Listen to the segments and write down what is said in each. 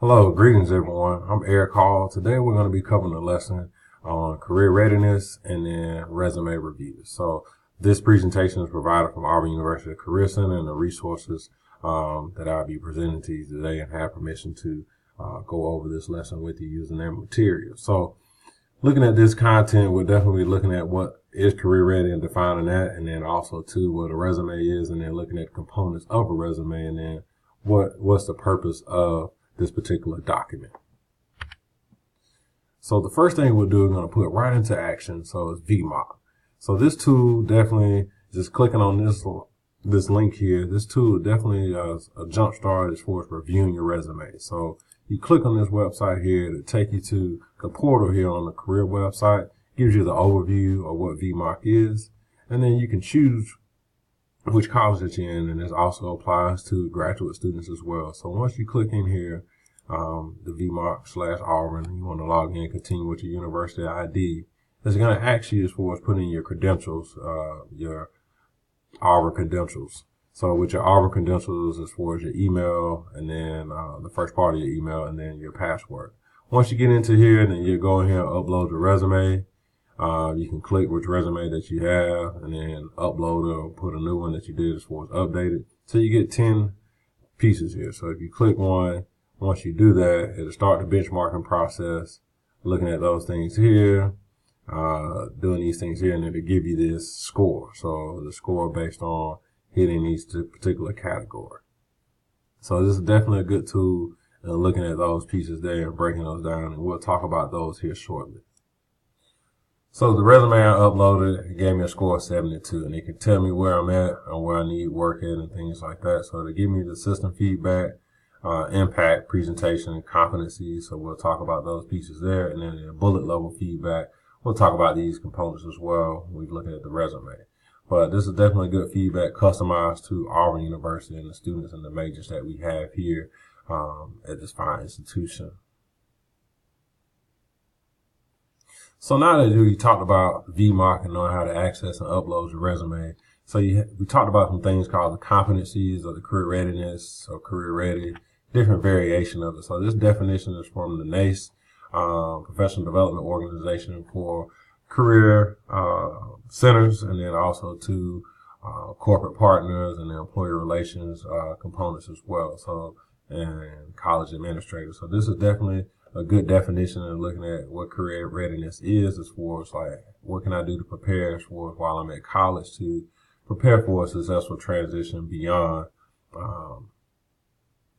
Hello, greetings everyone. I'm Eric Hall. Today we're going to be covering a lesson on career readiness and then resume reviews. So this presentation is provided from Auburn University Career Center and the resources that I'll be presenting to you today, and have permission to go over this lesson with you using their material. So looking at this content, we're definitely looking at what is career ready and defining that, and then also too what a resume is, and then looking at components of a resume, and then what's the purpose of this particular document. So the first thing we'll do, we're going to put right into action. So it's VMock. So this tool, definitely just clicking on this link here, this tool definitely a jump start as far as reviewing your resume. So you click on this website here to take you to the portal here on the career website, gives you the overview of what VMock is, and then you can choose which college that you're in, and this also applies to graduate students as well. So once you click in here, the VMock/Auburn, you want to log in, continue with your university ID, it's going to ask you as far as putting in your credentials, your Auburn credentials. So with your Auburn credentials, as far as your email, and then the first part of your email, and then your password. Once you get into here, then you go in here and upload your resume. You can click which resume that you have and then upload or put a new one that you did as far as updated. So you get 10 pieces here. So if you click one, once you do that, it'll start the benchmarking process, looking at those things here, doing these things here, and it'll give you this score. So the score based on hitting each particular category. So this is definitely a good tool, looking at those pieces there and breaking those down, and we'll talk about those here shortly. So the resume I uploaded, it gave me a score of 72, and it can tell me where I'm at and where I need work at and things like that. So to give me the system feedback, impact, presentation, and competency. So we'll talk about those pieces there. And then the bullet level feedback, we'll talk about these components as well when we're looking at the resume. But this is definitely good feedback, customized to Auburn University and the students and the majors that we have here at this fine institution. So now that we talked about VMock and knowing how to access and upload your resume, so we talked about some things called the competencies or the career readiness or career ready, different variation of it. So this definition is from the NACE, Professional Development Organization for career centers, and then also to corporate partners and the employee relations components as well. So and college administrators. So this is definitely a good definition of looking at what career readiness is, as far as like what can I do to prepare as far as while I'm at college to prepare for a successful transition beyond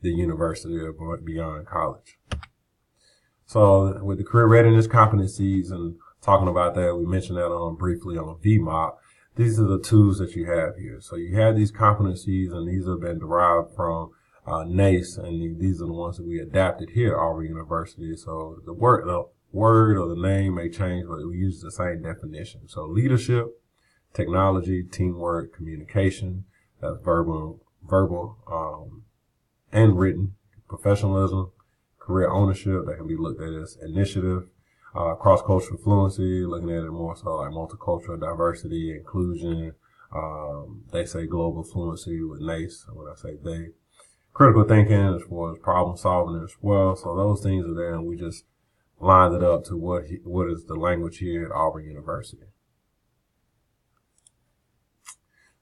the university or beyond college. So with the career readiness competencies and talking about that, we mentioned that briefly on VMock. These are the tools that you have here. So you have these competencies, and these have been derived from NACE, and these are the ones that we adapted here at Auburn University. So the word or the name may change, but we use the same definition. So leadership, technology, teamwork, communication, that's verbal and written, professionalism, career ownership, that can be looked at as initiative, cross-cultural fluency, looking at it more so like multicultural diversity, inclusion, they say global fluency with NACE, when I say they. Critical thinking as far as problem solving as well. So those things are there, and we just lined it up to what is the language here at Auburn University.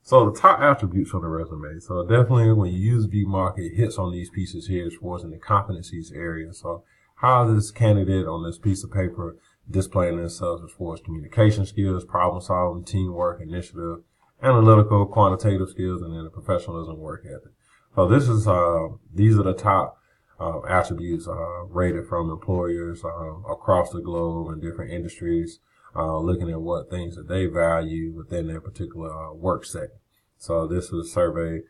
So the top attributes on the resume. So definitely when you use VMock, it hits on these pieces here as far as in the competencies area. So how is this candidate on this piece of paper displaying themselves as far as communication skills, problem solving, teamwork, initiative, analytical, quantitative skills, and then the professionalism, work ethic. So this is these are the top attributes rated from employers across the globe in different industries, looking at what things that they value within their particular work setting. So this was a survey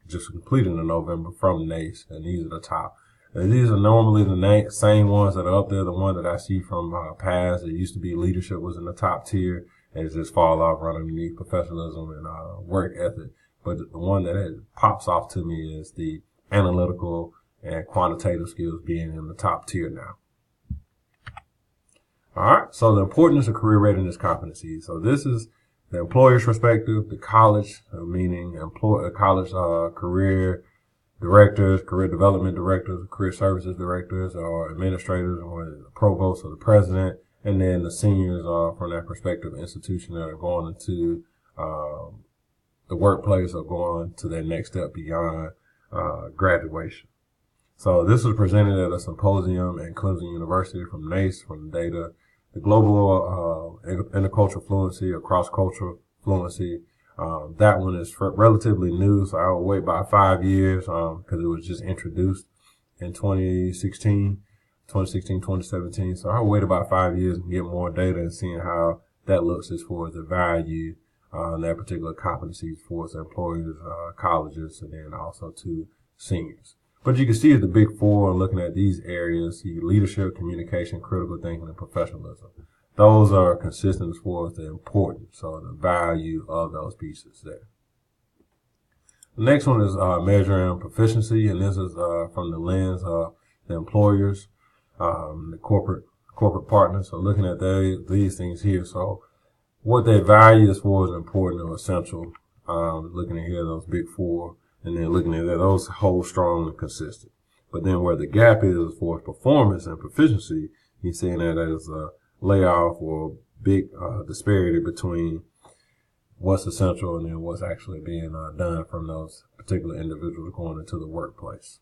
just completed in November from NACE, and these are the top. And these are normally the same ones that are up there. The one that I see from past, it used to be leadership was in the top tier, and it just fall off right underneath professionalism and work ethic. But the one that pops off to me is the analytical and quantitative skills being in the top tier now. All right, so the importance of career readiness competencies. So this is the employer's perspective, the college, meaning college career directors, career development directors, career services directors, or administrators, or the provost or the president, and then the seniors are from that perspective institution that are going into the workplace or going to their next step beyond graduation. So this was presented at a symposium at Clemson University from NACE, from the Global Intercultural Fluency or Cross-Cultural Fluency. That one is relatively new, so I will wait about 5 years because it was just introduced in 2016, 2017. So I'll wait about 5 years and get more data and seeing how that looks as far as the value and that particular competency for its employers, colleges, and then also to seniors. But you can see the big four looking at these areas: leadership, communication, critical thinking, and professionalism. Those are consistent as far as the importance or the value of those pieces there. The next one is measuring proficiency, and this is from the lens of the employers, the corporate partners. So looking at these things here. So what they value as far as important or essential. Looking at here, those big four. And then looking at that, those hold strong and consistent. But then where the gap is as far as performance and proficiency, he's saying that is a layoff or big disparity between what's essential and then what's actually being done from those particular individuals going into the workplace.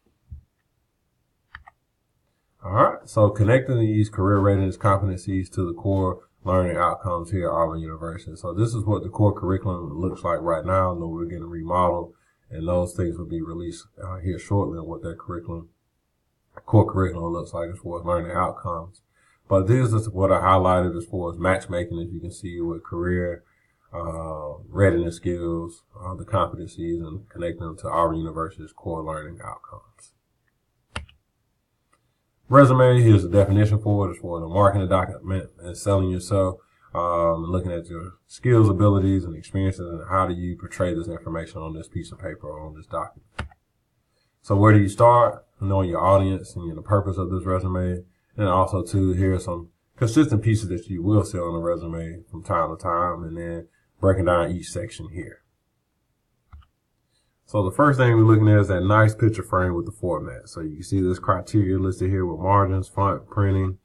All right, so connecting these career readiness competencies to the core learning outcomes here at Auburn University. So this is what the core curriculum looks like right now. I know we're getting remodeled. And those things will be released here shortly on what that core curriculum looks like as far as learning outcomes. But this is what I highlighted as far as matchmaking, as you can see, with career readiness skills, the competencies, and connecting them to Auburn University's core learning outcomes. Resume, here's the definition for it, as far as a marketing document and selling yourself. Looking at your skills, abilities, and experiences, and how do you portray this information on this piece of paper or on this document. So where do you start? Knowing your audience and the purpose of this resume. And also, too, here are some consistent pieces that you will see on a resume from time to time, and then breaking down each section here. So the first thing we're looking at is that nice picture frame with the format. So you can see this criteria listed here with margins, font, printing,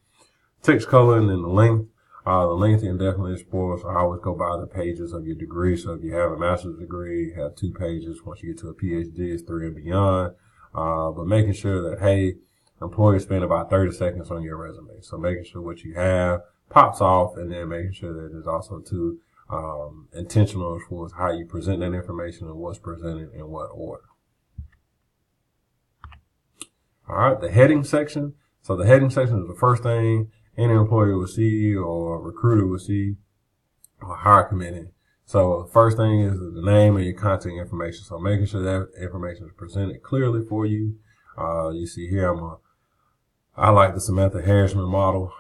text color, and then the length. The length and definitely explore. So I always go by the pages of your degree. So if you have a master's degree, you have 2 pages. Once you get to a PhD, it's 3 and beyond. But making sure that, hey, employers spend about 30 seconds on your resume. So making sure what you have pops off, and then making sure that it's also too intentional as far as how you present that information and what's presented in what order. All right, the heading section. So the heading section is the first thing any employer will see or a recruiter will see or hire committee. So first thing is the name and your contact information. So making sure that information is presented clearly for you. You see here, I like the Samantha Harrisman model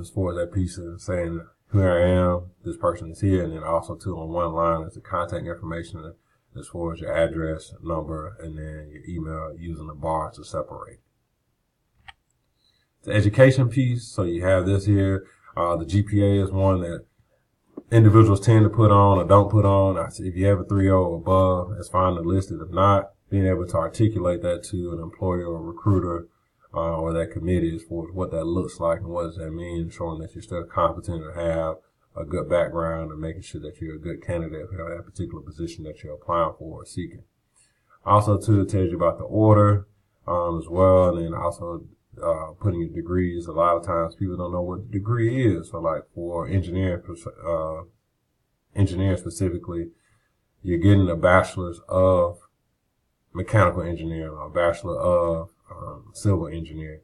as far as that piece of saying who I am, this person is here, and then also too on one line is the contact information as far as your address, number, and then your email using the bar to separate. The education piece, so you have this here. The GPA is one that individuals tend to put on or don't put on. If you have a 3.0 or above, it's fine to list it. If not, being able to articulate that to an employer or recruiter or that committee as far as what that looks like and what does that mean, showing that you're still competent or have a good background and making sure that you're a good candidate for that particular position that you're applying for or seeking. Also, too, it tells you about the order as well, and then also putting your degrees. A lot of times people don't know what the degree is. So like for engineering specifically, you're getting a bachelor's of mechanical engineering or a bachelor of civil engineering.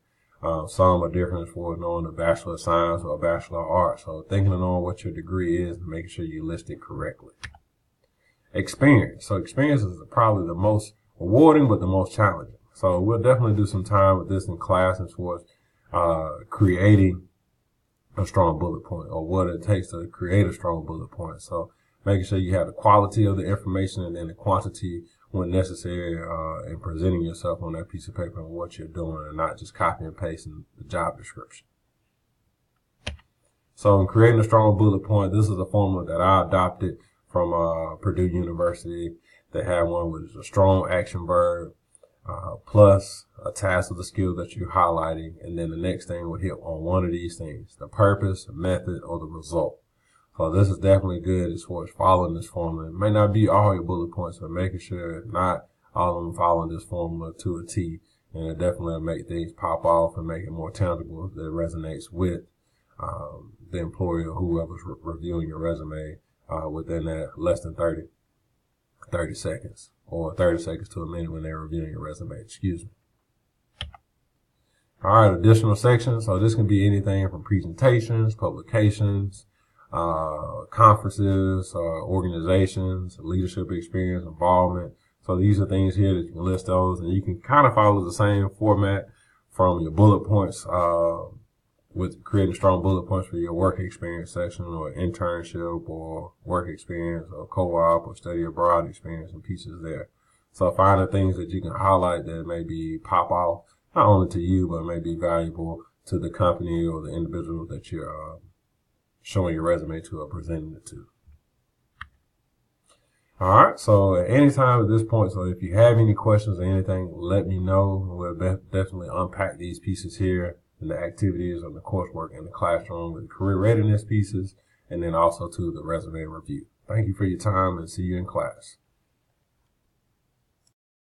Some are different for knowing a bachelor of science or a bachelor of arts. So thinking of knowing what your degree is and making sure you list it correctly. Experience. So experience is probably the most rewarding but the most challenging. So we'll definitely do some time with this in class as far as creating a strong bullet point or what it takes to create a strong bullet point. So making sure you have the quality of the information and then the quantity when necessary in presenting yourself on that piece of paper and what you're doing and not just copy and pasting the job description. So in creating a strong bullet point, this is a formula that I adopted from Purdue University. They have one with a strong action verb, plus a task of the skill that you're highlighting, and then the next thing will hit on one of these things: the purpose, method, or the result. So this is definitely good as far as following this formula. It may not be all your bullet points, but making sure not all of them following this formula to a T, and it definitely will make things pop off and make it more tangible that resonates with the employer or whoever's reviewing your resume within that less than 30 seconds, or 30 seconds to a minute when they're reviewing your resume, excuse me. All right, additional sections. So this can be anything from presentations, publications, conferences, organizations, leadership experience, involvement. So these are things here that you can list those, and you can kind of follow the same format from your bullet points, with creating strong bullet points for your work experience section, or internship, or work experience, or co-op, or study abroad experience, and pieces there. So find the things that you can highlight that maybe pop off, not only to you, but may be valuable to the company or the individual that you're showing your resume to or presenting it to. All right, so at any time at this point, so if you have any questions or anything, let me know. We'll definitely unpack these pieces here, and the activities and the coursework in the classroom with career readiness pieces, and then also to the resume review. Thank you for your time, and see you in class.